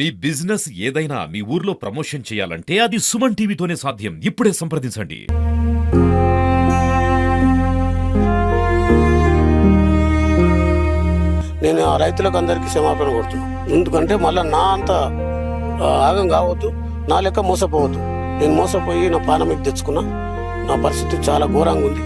మీ business ఏదైనా మీ ఊర్లో promotion చేయాలంటే అది సుమన్ టీవీతోనే సాధ్యం. ఇప్పుడే సంప్రదించండి. నేను ఆ రైతులకు అందరికీ క్షమాపణ కోరుతున్నాను. ఎందుకంటే మళ్ళీ నా అంత ఆగం కావద్దు, నా లెక్క మోసపోవద్దు. నేను మోసపోయి నా పానం మీద తెచ్చుకున్నా. నా పరిస్థితి చాలా ఘోరంగా ఉంది.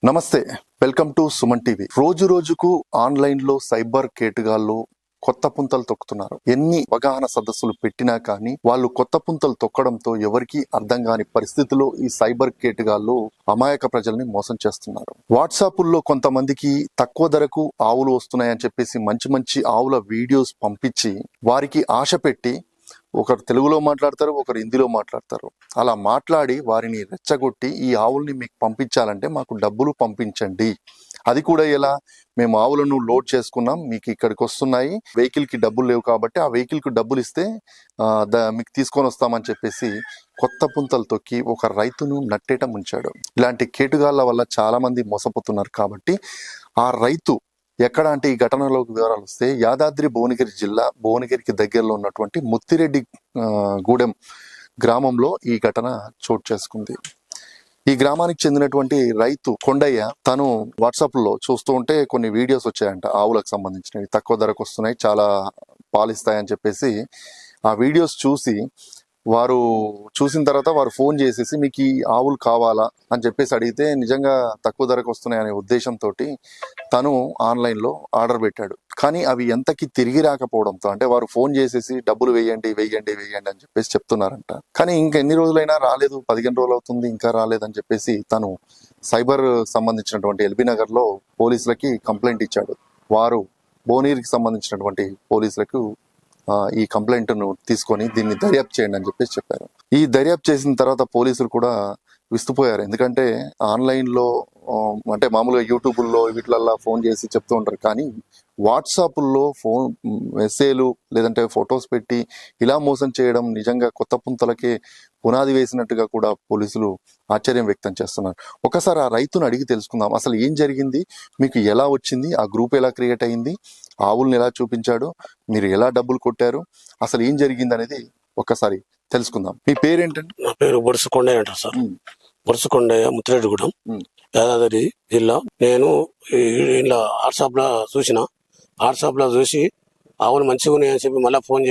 నమస్తే, వెల్కమ్ టు సుమన్ టీవీ. రోజు రోజుకు ఆన్లైన్ లో సైబర్ కేటుగాళ్ళు కొత్త పుంతలు తొక్కుతున్నారు. ఎన్ని అవగాహన సదస్సులు పెట్టినా కానీ వాళ్ళు కొత్త పుంతలు తొక్కడంతో ఎవరికి అర్థం కాని పరిస్థితిలో ఈ సైబర్ కేటుగాళ్ళు అమాయక ప్రజల్ని మోసం చేస్తున్నారు. వాట్సాప్ల్లో కొంతమందికి తక్కువ ధరకు ఆవులు వస్తున్నాయని చెప్పేసి మంచి మంచి ఆవుల వీడియోస్ పంపించి వారికి ఆశ పెట్టి, ఒకరు తెలుగులో మాట్లాడతారు, ఒకరు హిందీలో మాట్లాడతారు. అలా మాట్లాడి వారిని రెచ్చగొట్టి ఈ ఆవుల్ని మీకు పంపించాలంటే మాకు డబ్బులు పంపించండి, అది కూడా ఎలా, మేము ఆవులను లోడ్ చేసుకున్నాం, మీకు ఇక్కడికి వస్తున్నాయి, వెహికల్ కి డబ్బులు లేవు కాబట్టి ఆ వెహికల్ కి డబ్బులు ఇస్తే మీకు తీసుకొని వస్తామని చెప్పేసి కొత్త పుంతలు తొక్కి ఒక రైతును నట్టేట ముంచాడు. ఇలాంటి కేటుగాళ్ల వల్ల చాలా మంది మోసపోతున్నారు. కాబట్టి ఆ రైతు ఎక్కడ అంటే ఈ ఘటనలోకి వివరాలు వస్తే యాదాద్రి భువనగిరి జిల్లా భువనగిరికి దగ్గరలో ఉన్నటువంటి ముత్తిరెడ్డి గూడెం గ్రామంలో ఈ ఘటన చోటు చేసుకుంది. ఈ గ్రామానికి చెందినటువంటి రైతు కొండయ్య తను వాట్సాప్ లో చూస్తూ ఉంటే కొన్ని వీడియోస్ వచ్చాయంట, ఆవులకు సంబంధించినవి తక్కువ ధరకు వస్తున్నాయి, చాలా పాలిస్తాయని చెప్పేసి ఆ వీడియోస్ చూసి వారు చూసిన తర్వాత వారు ఫోన్ చేసేసి మీకు ఈ ఆవులు కావాలా అని చెప్పేసి అడిగితే నిజంగా తక్కువ ధరకు వస్తున్నాయి అనే ఉద్దేశంతో తను ఆన్లైన్లో ఆర్డర్ పెట్టాడు. కానీ అవి ఎంతకి తిరిగి రాకపోవడంతో, అంటే వారు ఫోన్ చేసేసి డబ్బులు వేయండి వేయండి వేయండి అని చెప్పేసి చెప్తున్నారంట. కానీ ఇంకా ఎన్ని రోజులైనా రాలేదు, 15 రోజులు అవుతుంది ఇంకా రాలేదని చెప్పేసి తను సైబర్ సంబంధించినటువంటి ఎల్బీ నగర్లో పోలీసులకి కంప్లైంట్ ఇచ్చాడు. వారు భువనగిరికి సంబంధించినటువంటి పోలీసులకు ఈ కంప్లైంట్ ను తీసుకొని దీన్ని దర్యాప్తు చేయండి అని చెప్పేసి చెప్పారు. ఈ దర్యాప్తు చేసిన తర్వాత పోలీసులు కూడా విస్తుపోయారు. ఎందుకంటే ఆన్లైన్ లో అంటే మామూలుగా యూట్యూబ్లో వీటిలల్లో ఫోన్ చేసి చెప్తూ ఉంటారు, కానీ వాట్సాప్లో ఫోన్ మెసేజ్లు లేదంటే ఫొటోస్ పెట్టి ఇలా మోసం చేయడం నిజంగా కొత్త పుంతలకే పునాది వేసినట్టుగా కూడా పోలీసులు ఆశ్చర్యం వ్యక్తం చేస్తున్నారు. ఒకసారి ఆ రైతును అడిగి తెలుసుకుందాం, అసలు ఏం జరిగింది, మీకు ఎలా వచ్చింది, ఆ గ్రూప్ ఎలా క్రియేట్ అయింది, ఆవులను ఎలా చూపించాడు, మీరు ఎలా డబ్బులు కొట్టారు, అసలు ఏం జరిగింది అనేది ఒక్కసారి తెలుసుకుందాం. మీ పేరేంటండి? నా పేరు బొడుసుకొండయ్య అంటారు సార్. బొడుసుకొండయ్య, ముత్తిరెడ్డిగూడెం, యాదాద్రి జిల్లా. నేను ఇలా వాట్సాప్ లో చూసి ఆవులు మంచిగా ఉన్నాయని చెప్పి మళ్ళీ ఫోన్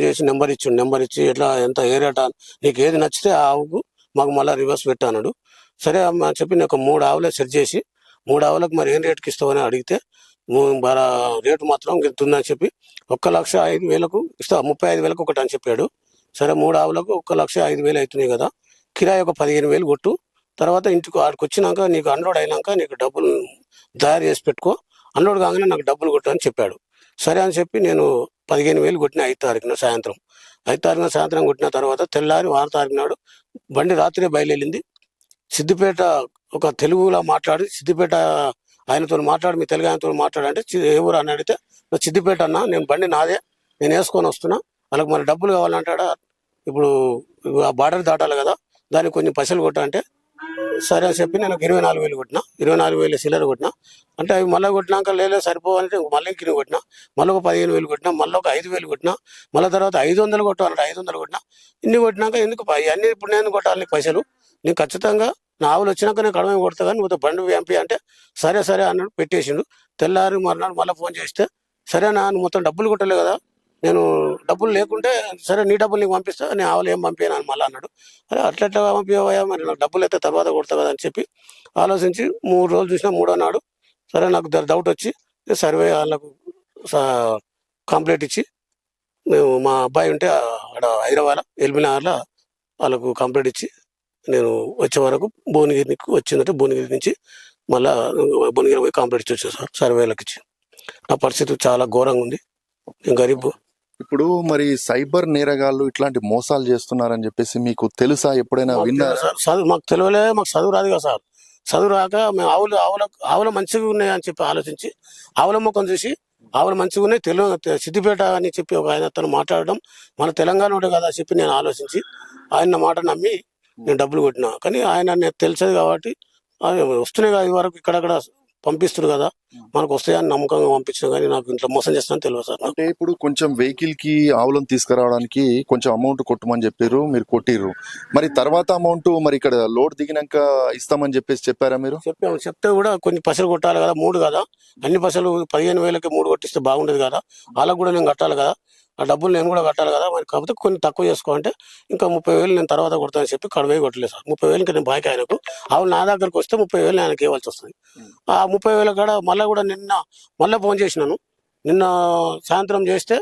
చేసి నెంబర్ ఇచ్చి ఎట్లా ఎంత ఏరియా నీకు ఏది నచ్చితే ఆ ఆవుకు మాకు మళ్ళీ రివర్స్ పెట్టాడు. సరే అని చెప్పి నేను ఒక 3 ఆవులే సెట్ చేసి 3 ఆవులకు మరి ఏం రేటుకి ఇస్తామని అడిగితే రేటు మాత్రం ఉందని చెప్పి 1,05,000 ఇస్తా, 35,000 ఒకటి అని చెప్పాడు. సరే 3 ఆవులకు 1,05,000 అవుతున్నాయి కదా, కిరాయి ఒక 15,000 కొట్టు, తర్వాత ఇంటికి ఆడికి వచ్చినాక నీకు అన్లోడ్ అయినాక నీకు డబ్బులు తయారు చేసి పెట్టుకో, అన్లోడ్ కాగానే నాకు డబ్బులు కొట్టు అని చెప్పాడు. సరే అని చెప్పి నేను 15,000 కొట్టిన 5వ తారీఖున సాయంత్రం కొట్టిన తర్వాత తెల్లారి 6వ తారీఖు నాడు బండి రాత్రే బయలుదేరింది. సిద్దిపేట ఒక తెలుగులో మాట్లాడి, సిద్దిపేట ఆయనతో మాట్లాడి, మీ తెలుగు ఆయనతో మాట్లాడంటే ఏ ఊరు అని అడిగితే సిద్దిపేట అన్న, నేను బండి నాదే, నేను వేసుకొని వస్తున్నా, వాళ్ళకి మరి డబ్బులు కావాలంటాడా, ఇప్పుడు ఆ బార్డర్ దాటాలి కదా, దానికి కొంచెం పైసలు కొట్టా అంటే సరే అని చెప్పి నేను 24,000 కొట్టిన, 24,000 చిల్లర కొట్టిన. అంటే అవి మళ్ళీ కొట్టినాక లేదు సరిపోవాలంటే మళ్ళీ ఇంకిని కొట్టిన, మళ్ళీ ఒక 15,000 కొట్టిన, మళ్ళీ ఒక 5,000 కొట్టిన, మళ్ళీ తర్వాత 500 కొట్టాలంటే 500 కొట్టిన. ఇన్ని కొట్టినాక ఎందుకు అన్ని ఇప్పుడు నేను కొట్టాలి నీకు పైసలు, నీకు ఖచ్చితంగా నా ఆవులు వచ్చినాక నేను కడమే కొడతా కానీ నువ్వు బండి ఎంపీ అంటే సరే అన్నాడు, పెట్టేసిండు. తెల్లారి మర్నాడు మళ్ళీ ఫోన్ చేస్తే సరే నువ్వు మొత్తం డబ్బులు కొట్టలే కదా, నేను డబ్బులు లేకుంటే సరే నీ డబ్బులు నీకు పంపిస్తా, నేను ఆవులు ఏం పంపాను అని మళ్ళీ అన్నాడు. అరే అట్లా పంపించవయ్యా, మరి నాకు డబ్బులు అయితే తర్వాత కొడతా కదా అని చెప్పి ఆలోచించి 3 రోజులు చూసినా 3వ నాడు సరే నాకు డౌట్ వచ్చి సర్వే వాళ్ళకు కంప్లైంట్ ఇచ్చి, మేము మా అబ్బాయి ఉంటే అక్కడ హైదరాబాద్ ఎల్బీ నగర్లో వాళ్ళకు కంప్లైంట్ ఇచ్చి నేను వచ్చే వరకు భువనగిరికి వచ్చిందంటే భువనగిరి నుంచి మళ్ళీ భువనగిరి పోయి కంప్లైంట్ ఇచ్చి వచ్చాను సార్, సర్వేలకు ఇచ్చి. నా పరిస్థితి చాలా ఘోరంగా ఉంది, నేను గరీబ్. ఇప్పుడు మరి సైబర్ నేరగాళ్ళు ఇట్లాంటి మోసాలు చేస్తున్నారని చెప్పేసి మీకు తెలుసా, ఎప్పుడైనా విన్నారా? చదువు మాకు తెలియలే, మాకు చదువు రాదు కదా సార్. చదువు రాక మేము ఆవులు మంచిగా ఉన్నాయి అని చెప్పి ఆలోచించి ఆవుల ముఖం చూసి ఆవులు మంచిగా ఉన్నాయి, సిద్దిపేట అని చెప్పి ఒక ఆయన తను మాట్లాడడం, మన తెలంగాణ కదా చెప్పి నేను ఆలోచించి ఆయన మాట నమ్మి నేను డబ్బులు కొట్టినా. కానీ ఆయన తెలుసది కాబట్టి వస్తున్నాయి కదా, ఇది వరకు ఇక్కడక్కడ పంపిస్తారు కదా, మనకు వస్తాయని నమ్మకంగా పంపించిన కానీ నాకు ఇంట్లో మోసం చేస్తానని తెలియదు సార్ నాకు. అంటే ఇప్పుడు కొంచెం వెహికల్ కి ఆవులను తీసుకురావడానికి కొంచెం అమౌంట్ కొట్టమని చెప్పారు, మీరు కొట్టిర్రు. మరి తర్వాత అమౌంట్ మరి ఇక్కడ లోడ్ దిగినాక ఇస్తామని చెప్పేసి చెప్పారా మీరు? చెప్తే కూడా కొన్ని పైసలు కొట్టాలి కదా, 3 కదా, అన్ని పైసలు 15,000కి 3 కొట్టిస్తే బాగుండదు కదా, వాళ్ళకు కూడా నేను కట్టాలి కదా, ఆ డబ్బులు నేను కూడా కట్టాలి కదా, మరి కాకపోతే కొన్ని తక్కువ చేసుకో అంటే ఇంకా 30,000 నేను తర్వాత కొడతానని చెప్పి కడవే కొట్టలేదు సార్. 30,000 ఇంకా నేను బాకీ ఆయనకు, ఆవులు నా దగ్గరకు వస్తే 30,000 ఆయనకి ఇవ్వాల్సి వస్తుంది. ఆ 30,000 కాడ మళ్ళీ కూడా మళ్ళీ ఫోన్ చేసినాను, నిన్న సాయంత్రం చేస్తే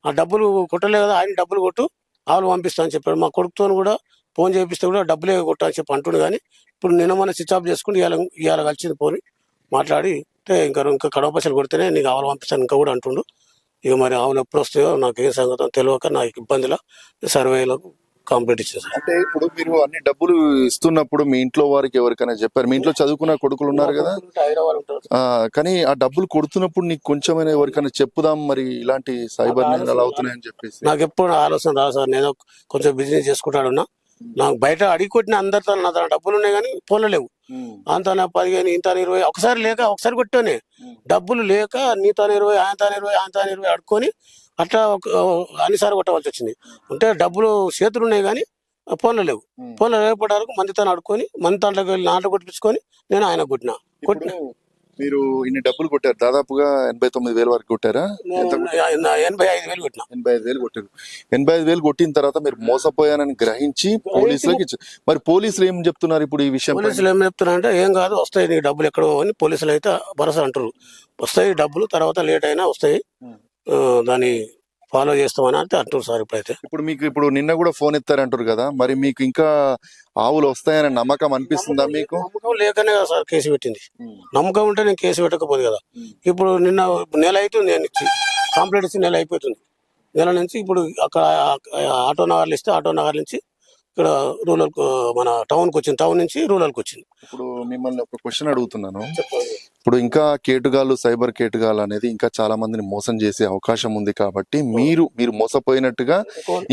ఆ డబ్బులు కొట్టలేదు కదా, ఆయన డబ్బులు కొట్టు ఆవులు పంపిస్తా అని చెప్పాడు. మా కొడుకుతో కూడా ఫోన్ చేపిస్తే కూడా డబ్బులే కొట్టు అని చెప్పి అంటుండు. కానీ ఇప్పుడు నిన్న మన స్విచ్ ఆఫ్ చేసుకుని ఇవాళ కలిసింది పోని మాట్లాడి ఇంకా కడవ పైసలు కొడితేనే నీకు ఆవులు పంపిస్తాను ఇంకా కూడా అంటుండు. ఇక మరి ఆవులు ఎప్పుడు వస్తాయో నాకు ఏ సంగతం తెలియక నాకు ఇబ్బందిలో సర్వేలకు కంప్లీట్ ఇచ్చింది సార్. అంటే ఇప్పుడు మీరు అన్ని డబ్బులు ఇస్తున్నప్పుడు మీ ఇంట్లో వారికి ఎవరికైనా చెప్పారు? మీ ఇంట్లో చదువుకున్న కొడుకులు ఉన్నారు కదా, హైదరాబాద్ ఉంటారు. కానీ ఆ డబ్బులు కొడుతున్నప్పుడు నీకు కొంచెమైనా ఎవరికైనా చెప్పుదాం మరి ఇలాంటి సైబర్ నేరాలు అవుతున్నాయని చెప్పేసి? నాకు ఎప్పుడు ఆలోచన రాదు సార్. నేను కొంచెం బిజినెస్ చేసుకుంటాడున్నా, నాకు బయట అడిగి కొట్టిన అందరితో నా తన డబ్బులు ఉన్నాయి కానీ ఫోన్లో లేవు. అంత 15 ఇంత 20 ఒకసారి కొట్టానే, డబ్బులు లేక నీతో 20 ఆయన 20 అడుక్కొని అట్లా అన్నిసార్లు కొట్టవలసి వచ్చింది. అంటే డబ్బులు చేతులు ఉన్నాయి కానీ ఫోన్లో లేవు. ఫోన్లో లేకపోవడం వరకు మందితో అడుక్కొని మంది దాంట్లోకి వెళ్ళి నాట్లో కొట్టించుకొని నేను ఆయన కొట్టిన. మీరు ఇన్ని డబ్బులు కొట్టారు, దాదాపుగా 89,000 వరకు కొట్టారా? 85,000 కొట్టిన. 85,000 కొట్టారు. 85,000 కొట్టిన తర్వాత మీరు మోసపోయానని గ్రహించి పోలీసులకు ఇచ్చారు. మరి పోలీసులు ఏం చెప్తున్నారు ఇప్పుడు ఈ విషయం? పోలీసులు ఏం చెప్తున్నారు అంటే ఏం కాదు, వస్తాయి నీకు డబ్బులు ఎక్కడో అని పోలీసులు అయితే భరోసా అంటారు. వస్తాయి డబ్బులు, తర్వాత లేట్ అయినా వస్తాయి, దాన్ని ఫాలో చేస్తామని అంటే అంటారు సార్. ఇప్పుడైతే ఇప్పుడు నిన్న కూడా ఫోన్ ఎత్తారంటారు కదా, మరి మీకు ఇంకా ఆవులు వస్తాయనే నమ్మకం అనిపిస్తుందా మీకు? నమ్మకం లేకనే కదా సార్ కేసు పెట్టింది. నమ్మకం ఉంటే నేను కేసు పెట్టకపోదు కదా. ఇప్పుడు నిన్న నెల అవుతుంది, నేను ఇచ్చి కంప్లీట్ ఇచ్చి నెల అయిపోతుంది. నెల నుంచి ఇప్పుడు అక్కడ ఆటో నగర్లు ఇస్తే ఆటో నగర్ నుంచి ఇక్కడ రూరల్ మన టౌన్కి వచ్చింది, టౌన్ నుంచి రూరల్కి వచ్చింది. ఇప్పుడు మిమ్మల్ని ఒక క్వశ్చన్ అడుగుతున్నాను. ఇప్పుడు ఇంకా కేటుగాళ్ళు, సైబర్ కేటుగాళ్ళు అనేది ఇంకా చాలా మందిని మోసం చేసే అవకాశం ఉంది కాబట్టి మీరు మోసపోయినట్టుగా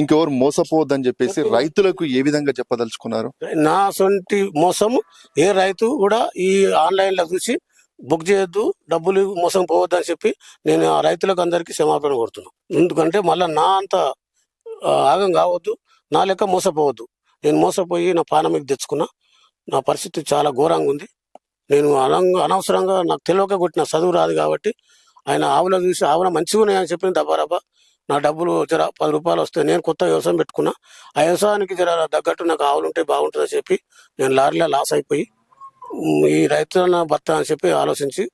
ఇంకెవరు మోసపోవద్దని చెప్పేసి రైతులకు ఏ విధంగా చెప్పదలుచుకున్నారు? నా సొంటి మోసం ఏ రైతు కూడా ఈ ఆన్లైన్ లో చూసి బుక్ చేయొద్దు, డబ్బులు మోసం పోవద్దని చెప్పి నేను ఆ రైతులకు అందరికీ క్షమాపణ కోరుతున్నాను. ఎందుకంటే మళ్ళీ నా అంత ఆగం కావద్దు, నా లెక్క మోసపోవద్దు. నేను మోసపోయి నా పానమికి తెచ్చుకున్నా, నా పరిస్థితి చాలా ఘోరంగా ఉంది. నేను అనవసరంగా నాకు తెలియక కొట్టిన, చదువు రాదు కాబట్టి ఆయన ఆవుల చూసి ఆవుల మంచిగా ఉన్నాయని చెప్పిన దబారబా నా డబ్బులు జర 10 రూపాయలు వస్తే నేను కొత్త వ్యవసాయం పెట్టుకున్నా. ఆ వ్యవసాయానికి జర తగ్గట్టు నాకు ఆవులు ఉంటే బాగుంటుందని చెప్పి నేను లారీలో లాస్ అయిపోయి ఈ రైతుల భర్త అని చెప్పి ఆలోచించి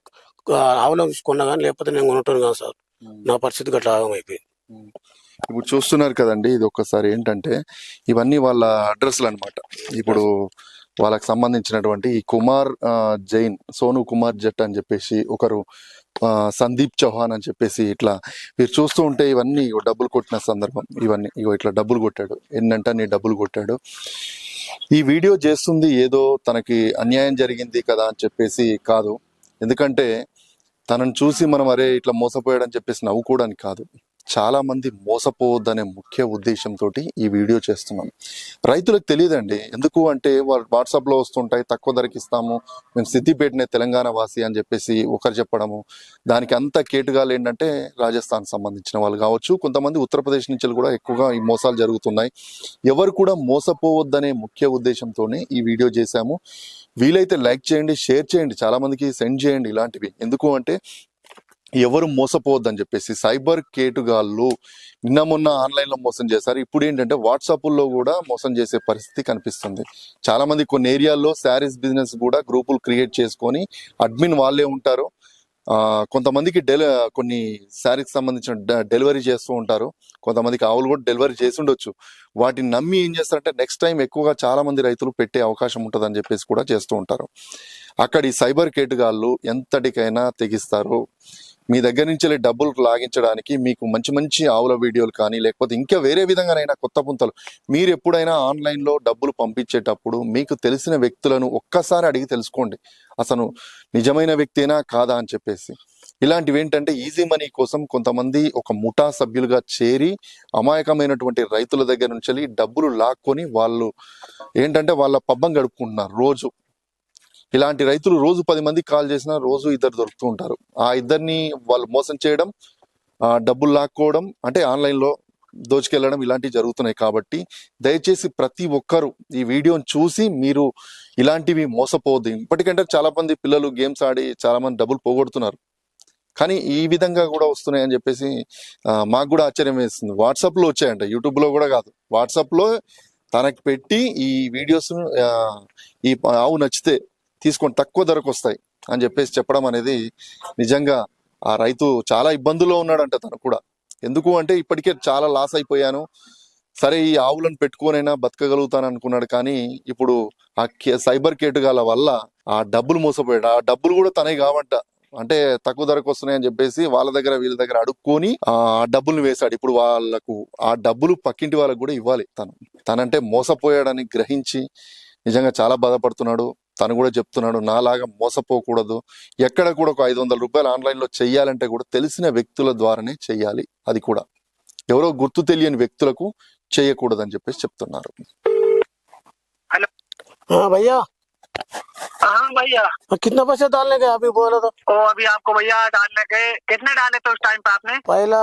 ఆవుల కొన్నా కానీ లేకపోతే నేను కొనటం కాదు సార్. నా పరిస్థితి గట్లా ఆగమైపోయింది. ఇప్పుడు చూస్తున్నారు కదండి, ఇది ఒక్కసారి ఏంటంటే ఇవన్నీ వాళ్ళ అడ్రస్లు అన్నమాట. ఇప్పుడు వాళ్ళకి సంబంధించినటువంటి ఈ కుమార్ జైన్, సోను కుమార్ జట్ అని చెప్పేసి ఒకరు, సందీప్ చౌహాన్ అని చెప్పేసి, ఇట్లా మీరు చూస్తూ ఉంటే ఇవన్నీ డబ్బులు కొట్టిన సందర్భం. ఇవన్నీ ఇట్లా డబ్బులు కొట్టాడు, ఎన్నంటే నీ డబ్బులు కొట్టాడు. ఈ వీడియో చేస్తుంది ఏదో తనకి అన్యాయం జరిగింది కదా అని చెప్పేసి కాదు, ఎందుకంటే తనను చూసి మనం అరే ఇట్లా మోసపోయాడని చెప్పేసి నవ్వుకోవడానికి కాదు, చాలా మంది మోసపోవద్దనే ముఖ్య ఉద్దేశంతో ఈ వీడియో చేస్తున్నాం. రైతులకు తెలియదండి, ఎందుకు అంటే వాళ్ళు వాట్సాప్ లో వస్తుంటాయి, తక్కువ ధరకి ఇస్తాము, మేము సిద్దిపేటనే తెలంగాణ వాసి అని చెప్పేసి ఒకరు చెప్పడము. దానికి అంత కేటుగాలు ఏంటంటే రాజస్థాన్ సంబంధించిన వాళ్ళు కావచ్చు, కొంతమంది ఉత్తరప్రదేశ్ నుంచి కూడా ఎక్కువగా ఈ మోసాలు జరుగుతున్నాయి. ఎవరు కూడా మోసపోవద్దనే ముఖ్య ఉద్దేశంతోనే ఈ వీడియో చేశాము. వీలైతే లైక్ చేయండి, షేర్ చేయండి, చాలా మందికి సెండ్ చేయండి ఇలాంటివి. ఎందుకు అంటే ఎవరు మోసపోవద్దని చెప్పేసి. సైబర్ కేటుగాళ్ళు నిన్న మొన్న ఆన్లైన్ లో మోసం చేశారు, ఇప్పుడు ఏంటంటే వాట్సాప్లో కూడా మోసం చేసే పరిస్థితి కనిపిస్తుంది. చాలా మంది కొన్ని ఏరియాల్లో శారీస్ బిజినెస్ కూడా గ్రూపులు క్రియేట్ చేసుకొని అడ్మిన్ వాళ్ళే ఉంటారు. కొంతమందికి కొన్ని శారీకి సంబంధించిన డెలివరీ చేస్తూ ఉంటారు, కొంతమందికి ఆవులు కూడా డెలివరీ చేసి ఉండొచ్చు. వాటిని నమ్మి ఏం చేస్తారంటే నెక్స్ట్ టైం ఎక్కువగా చాలా మంది రైతులు పెట్టే అవకాశం ఉంటుందని చెప్పేసి కూడా చేస్తూ ఉంటారు. అక్కడ ఈ సైబర్ కేటుగాళ్ళు ఎంతటికైనా తెగిస్తారు. మీ దగ్గర నుంచి డబ్బులు లాగించడానికి మీకు మంచి మంచి ఆవుల వీడియోలు కానీ లేకపోతే ఇంకా వేరే విధంగానైనా కొత్త పుంతలు. మీరు ఎప్పుడైనా ఆన్లైన్లో డబ్బులు పంపించేటప్పుడు మీకు తెలిసిన వ్యక్తులను ఒక్కసారి అడిగి తెలుసుకోండి, అసలు నిజమైన వ్యక్తేనా కాదా అని చెప్పేసి. ఇలాంటివి ఏంటంటే ఈజీ మనీ కోసం కొంతమంది ఒక ముఠా సభ్యులుగా చేరి అమాయకమైనటువంటి రైతుల దగ్గర నుంచి డబ్బులు లాక్కొని వాళ్ళు ఏంటంటే వాళ్ళ పబ్బం గడుపుకుంటున్నారు రోజు. ఇలాంటి రైతులు రోజు 10 మందికి కాల్ చేసినా రోజు ఇద్దరు దొరుకుతూ ఉంటారు. ఆ ఇద్దరిని వాళ్ళు మోసం చేయడం, డబ్బులు లాక్కోవడం, అంటే ఆన్లైన్లో దోచుకెళ్లడం ఇలాంటివి జరుగుతున్నాయి. కాబట్టి దయచేసి ప్రతి ఒక్కరు ఈ వీడియోని చూసి మీరు ఇలాంటివి మోసపోవద్దు. ఇప్పటికంటే చాలా మంది పిల్లలు గేమ్స్ ఆడి చాలా మంది డబ్బులు పోగొడుతున్నారు. కానీ ఈ విధంగా కూడా వస్తున్నాయని చెప్పేసి మాకు కూడా ఆశ్చర్యం వేస్తుంది. వాట్సాప్లో వచ్చాయంట, యూట్యూబ్లో కూడా కాదు. వాట్సాప్లో తనకి పెట్టి ఈ వీడియోస్ ఈ ఆవు నచ్చితే తీసుకొని తక్కువ ధరకు వస్తాయి అని చెప్పేసి చెప్పడం అనేది నిజంగా ఆ రైతు చాలా ఇబ్బందుల్లో ఉన్నాడంట. తను కూడా ఎందుకు అంటే ఇప్పటికే చాలా లాస్ అయిపోయాను, సరే ఈ ఆవులను పెట్టుకోనైనా బతకగలుగుతాను అనుకున్నాడు. కానీ ఇప్పుడు ఆ సైబర్ కేటుగాల వల్ల ఆ డబ్బులు మోసపోయాడు. ఆ డబ్బులు కూడా తనే కావంట, అంటే తక్కువ ధరకు వస్తున్నాయని చెప్పేసి వాళ్ళ దగ్గర వీళ్ళ దగ్గర అడుక్కొని ఆ డబ్బులు వేశాడు. ఇప్పుడు వాళ్ళకు ఆ డబ్బులు పక్కింటి వాళ్ళకు కూడా ఇవ్వాలి. తనంటే మోసపోయాడని గ్రహించి నిజంగా చాలా బాధపడుతున్నాడు. తను కూడా చెప్తున్నాడు, నాలాగా మోసపోకూడదు, ఎక్కడ కూడా ఒక 500 రూపాయలు ఆన్లైన్లో చెయ్యాలంటే కూడా తెలిసిన వ్యక్తుల ద్వారానే చెయ్యాలి, అది కూడా ఎవరో గుర్తు తెలియని వ్యక్తులకు చేయకూడదని చెప్పేసి చెప్తున్నారు. भैया हाँ भैया, कितना पैसे डालने के अभी बोला तो? ओ अभी आपको भैया डालने के कितने डाले थे उस टाइम पे आपने? पहला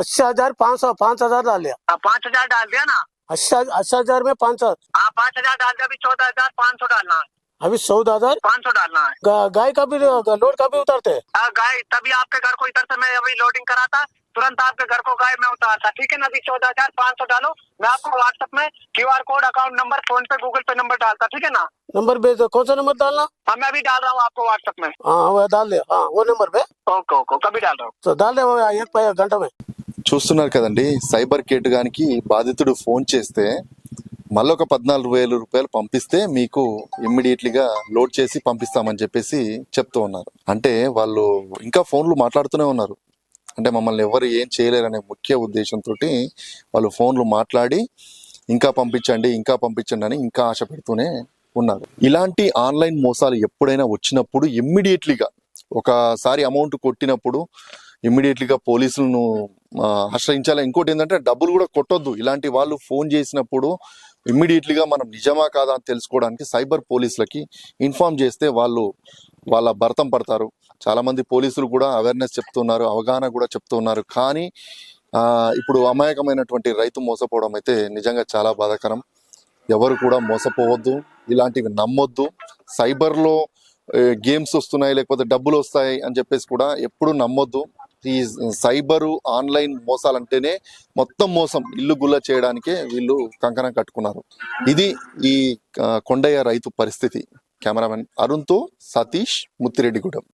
80,000 5,000 डाल लिया। 5,000 डाल दिया ना? 80,000 में 5,000। हाँ 5,000 डाल दिया, अभी 14,500 डालना है। अभी 14,000 500 डालना है। गाय का भी लोड का भी उतारते हैं। गाय तभी आपके घर को इधर से मैं अभी लोडिंग कराता, तुरंत आपके घर को गाय में उतारता, ठीक है ना? अभी 14,500 डालो, मैं आपको व्हाट्सएप में QR code, account number, phone पे, गूगल पे नंबर डालता, ठीक है ना? नंबर भेज दो। कौन सा नंबर डालना? हाँ मैं अभी डाल रहा हूँ आपको व्हाट्सएप में। हाँ वो डाल दे। हाँ वो नंबर पे ओके ओके, कभी डाल रहा हूँ। तो डाल दे, वो 1 घंटा में। చూస్తున్నారు కదండి, సైబర్ కేటుగానికి బాధితుడు ఫోన్ చేస్తే మళ్ళొక 14,000 రూపాయలు పంపిస్తే మీకు ఇమ్మీడియట్లీగా లోడ్ చేసి పంపిస్తామని చెప్పేసి చెప్తూ ఉన్నారు. అంటే వాళ్ళు ఇంకా ఫోన్లు మాట్లాడుతూనే ఉన్నారు. అంటే మమ్మల్ని ఎవరు ఏం చేయలేరనే ముఖ్య ఉద్దేశంతో వాళ్ళు ఫోన్లు మాట్లాడి ఇంకా పంపించండి అని ఇంకా ఆశ పెడుతూనే ఉన్నారు. ఇలాంటి ఆన్లైన్ మోసాలు ఎప్పుడైనా వచ్చినప్పుడు ఇమ్మీడియట్లీగా ఒకసారి అమౌంట్ కొట్టినప్పుడు ఇమ్మీడియట్లీగా పోలీసులను ఆశ్రయించాలి. ఇంకోటి ఏంటంటే డబ్బులు కూడా కొట్టొద్దు. ఇలాంటి వాళ్ళు ఫోన్ చేసినప్పుడు ఇమ్మీడియట్లీగా మనం నిజమా కాదా అని తెలుసుకోవడానికి సైబర్ పోలీసులకి ఇన్ఫార్మ్ చేస్తే వాళ్ళు వాళ్ళ భర్తం పడతారు. చాలా మంది పోలీసులు కూడా అవేర్నెస్ చెప్తున్నారు, అవగాహన కూడా చెప్తున్నారు. కానీ ఇప్పుడు అమాయకమైనటువంటి రైతు మోసపోవడం అయితే నిజంగా చాలా బాధాకరం. ఎవరు కూడా మోసపోవద్దు, ఇలాంటివి నమ్మొద్దు. సైబర్లో గేమ్స్ వస్తున్నాయి లేకపోతే డబ్బులు వస్తాయి అని చెప్పేసి కూడా ఎప్పుడు నమ్మొద్దు. ఈ సైబరు ఆన్లైన్ మోసాలంటేనే మొత్తం మోసం, ఇల్లు గుల్ల చేయడానికే వీళ్ళు కంకణం కట్టుకున్నారు. ఇది ఈ కొండయ్య రైతు పరిస్థితి. కెమెరామెన్ అరుణ్తో సతీష్, ముత్తిరెడ్డిగూడెం.